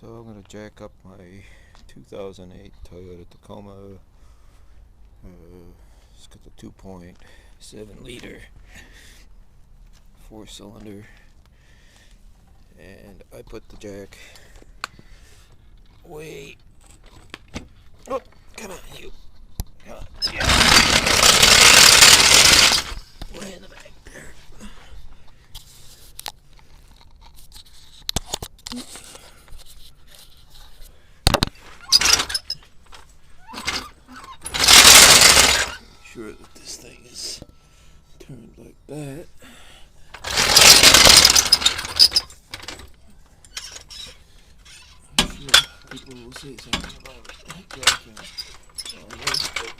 So I'm going to jack up my 2008 Toyota Tacoma. It's got the 2.7 liter 4-cylinder, and I put the jack way, oh, come on you, come on, yeah, way in the back there. Make sure that this thing is turned like that. I'm sure people will say something about jacking on this, but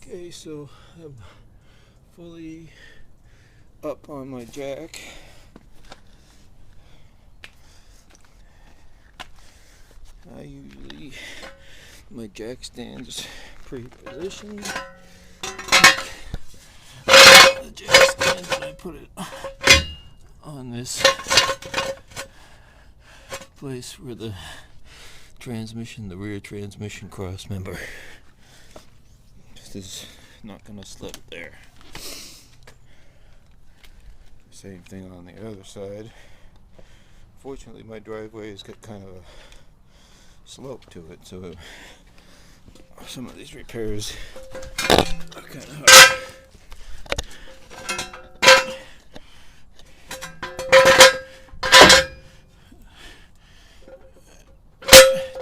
okay, so I'm fully up on my jack. My jack stands pre-positioned. The jack stands, and I put it on this place where the rear transmission cross member. This is not going to slip there. Same thing on the other side. Fortunately, my driveway has got kind of a slope to it, so some of these repairs are kind of hard.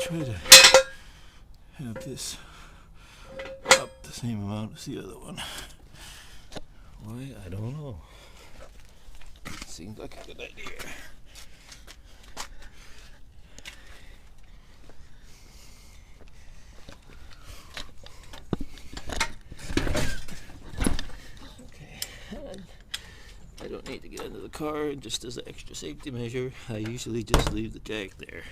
Try to have this up the same amount as the other one. Why? I don't know. Seems like a good idea. Okay, I don't need to get into the car. Just as an extra safety measure, I usually just leave the jack there.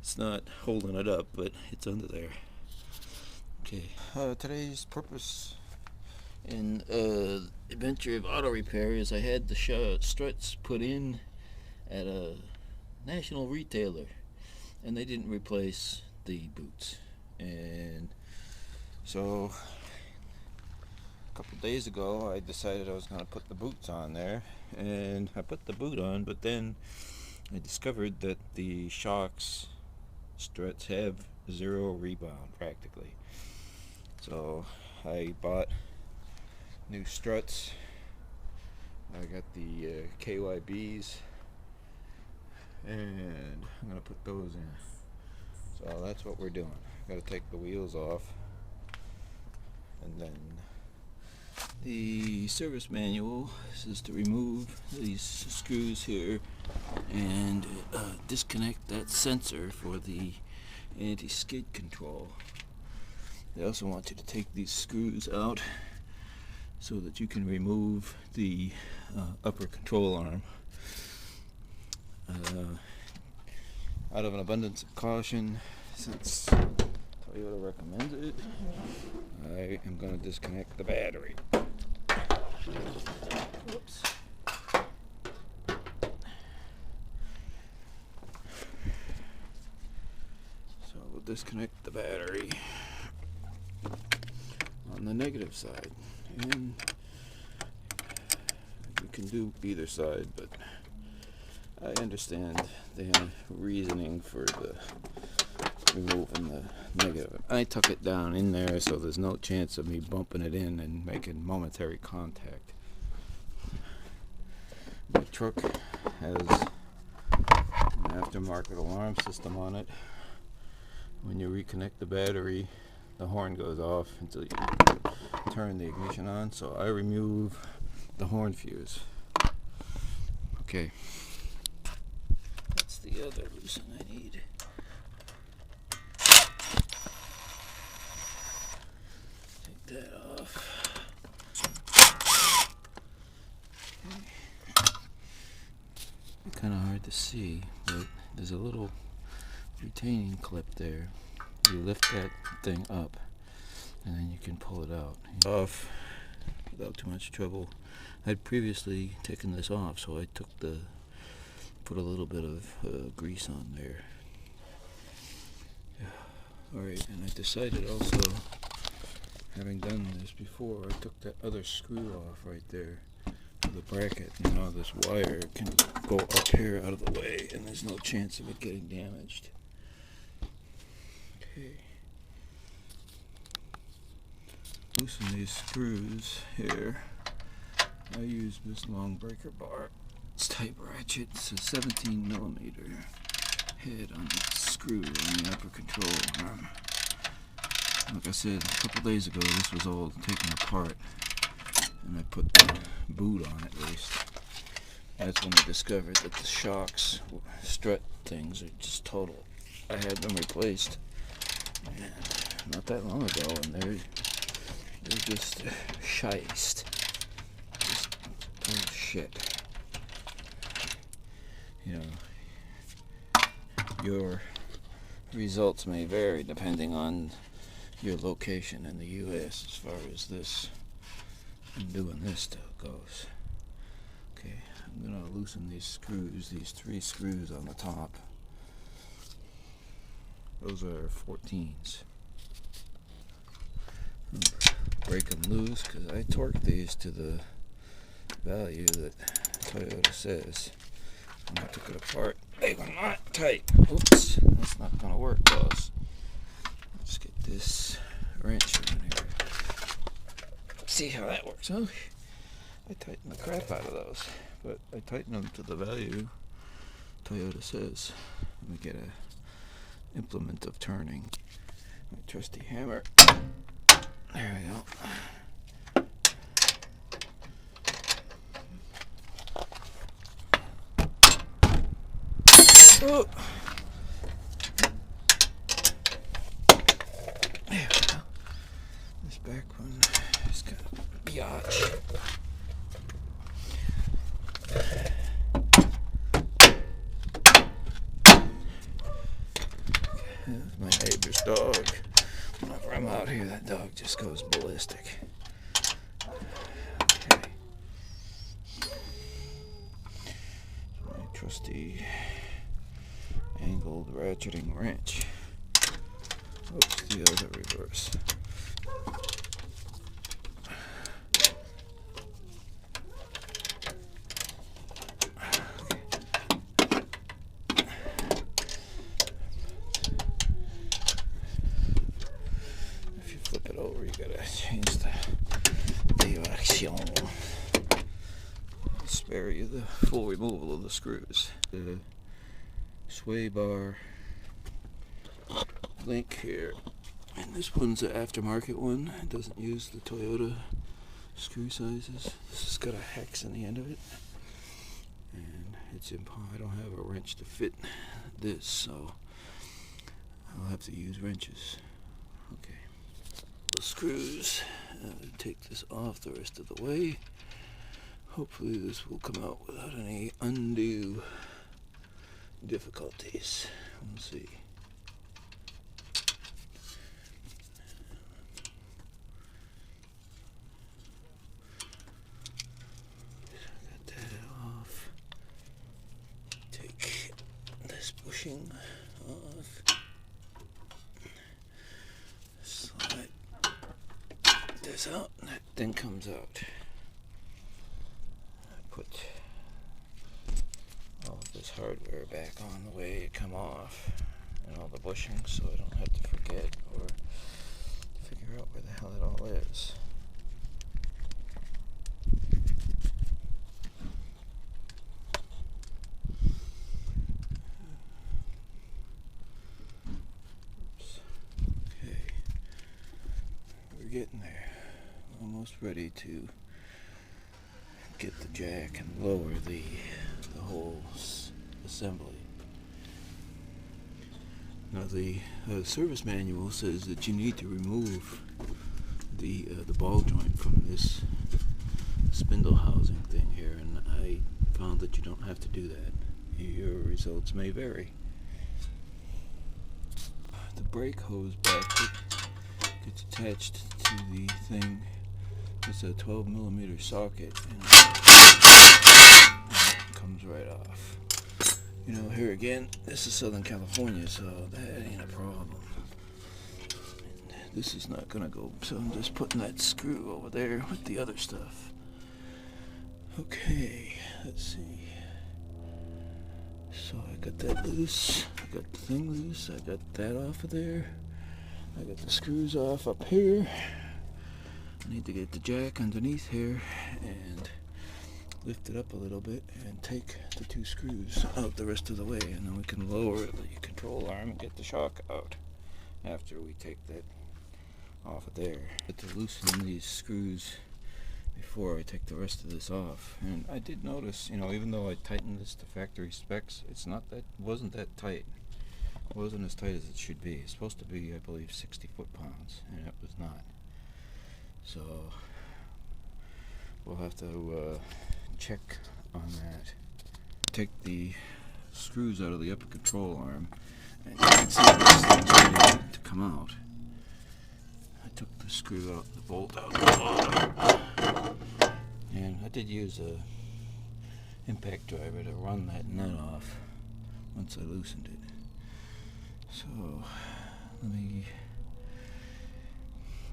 It's not holding it up, but it's under there. Okay. Today's purpose in adventure of auto repair is I had the struts put in at a national retailer, and they didn't replace the boots. And so a couple days ago I decided I was going to put the boots on there, and I put the boot on, but then I discovered that the shocks struts have zero rebound practically. So I bought new struts. I got the KYBs, and I'm gonna put those in. So that's what we're doing. Got to take the wheels off, and then the service manual says to remove these screws here and disconnect that sensor for the anti-skid control. They also want you to take these screws out so that you can remove the upper control arm. Out of an abundance of caution, since Toyota recommends it, I am going to disconnect the battery. Whoops. So we'll disconnect the battery on the negative side, and you can do either side, but I understand the reasoning for the removing the negative. I tuck it down in there so there's no chance of me bumping it in and making momentary contact. My truck has an aftermarket alarm system on it. When you reconnect the battery, the horn goes off until you turn the ignition on, so I remove the horn fuse. Okay. That's the other loosen I need. Take that off. kind of hard to see, but there's a little retaining clip there. You lift that thing up and then you can pull it out off without too much trouble. I'd previously taken this off, so I put a little bit of grease on there. Alright, and I decided also, having done this before, I took that other screw off right there, the bracket, and now this wire can go up here out of the way and there's no chance of it getting damaged. Okay. Loosen these screws here. I use this long breaker bar. It's type ratchet. It's a 17 millimeter head on the screw on the upper control arm. Like I said, a couple days ago this was all taken apart and I put the boot on at least. That's when I discovered that the shocks, strut things, are just total. I had them replaced not that long ago, and they're just shiced. Just total shit. You know, your results may vary depending on your location in the U.S. as far as this and doing this stuff goes. Okay, I'm gonna loosen these screws, these 3 screws on the top. Those are 14s. Break them loose because I torqued these to the value that Toyota says. When I took it apart, they were not tight. Oops, that's not gonna work, boss. Let's get this wrench on here. See how that works, huh? I tightened the crap out of those, but I tightened them to the value Toyota says. Let me get a implement of turning. My trusty hammer. There we go. Oh. There we go. This back one is kind of biatch. That's my neighbor's dog. Whenever I'm out here, that dog just goes ballistic. Okay. My trusty angled ratcheting wrench. Oops, the other reverse. Over, you gotta change the direction. Spare you the full removal of the screws. The sway bar link here, and this one's an aftermarket one. It doesn't use the Toyota screw sizes. This has got a hex in the end of it, and it's I don't have a wrench to fit this, so I'll have to use wrenches. Okay. The screws, take this off the rest of the way. Hopefully this will come out without any undue difficulties. We'll see. Got that off. Take this bushing off. Slide this out, and that thing comes out. I put all of this hardware back on the way it come off, and all the bushing, so I don't have to forget or figure out where the hell it all is. Oops. Okay, we're getting there. Almost ready to get the jack and lower the whole assembly. Now the service manual says that you need to remove the ball joint from this spindle housing thing here, and I found that you don't have to do that. Your results may vary. The brake hose bracket gets attached to the thing. It's a 12mm socket, and it comes right off. You know, here again, this is Southern California, so that ain't a problem. And this is not gonna go, so I'm just putting that screw over there with the other stuff. Okay, let's see. So I got that loose, I got the thing loose, I got that off of there. I got the screws off up here. I need to get the jack underneath here and lift it up a little bit and take the 2 screws out the rest of the way, and then we can lower the control arm and get the shock out after we take that off of there. I have to loosen these screws before I take the rest of this off. And I did notice, you know, even though I tightened this to factory specs, wasn't that tight. It wasn't as tight as it should be. It's supposed to be, I believe, 60 foot-pounds, and it was not. So we'll have to check on that. Take the screws out of the upper control arm, and you can see this thing's ready to come out. I took the screw out, the bolt out the bottom, and I did use a impact driver to run that nut off once I loosened it. So let me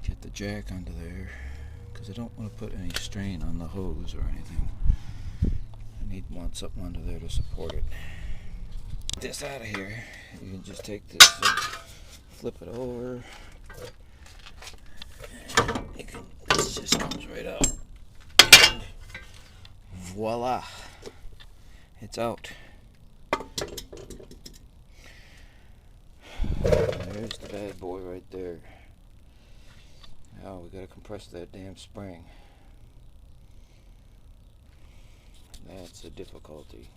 get the jack under there, because I don't want to put any strain on the hose or anything. I want something under there to support it. Get this out of here. You can just take this and flip it over. This just comes right out. And voila! It's out. There's the bad boy right there. Now we gotta compress that damn spring. That's a difficulty.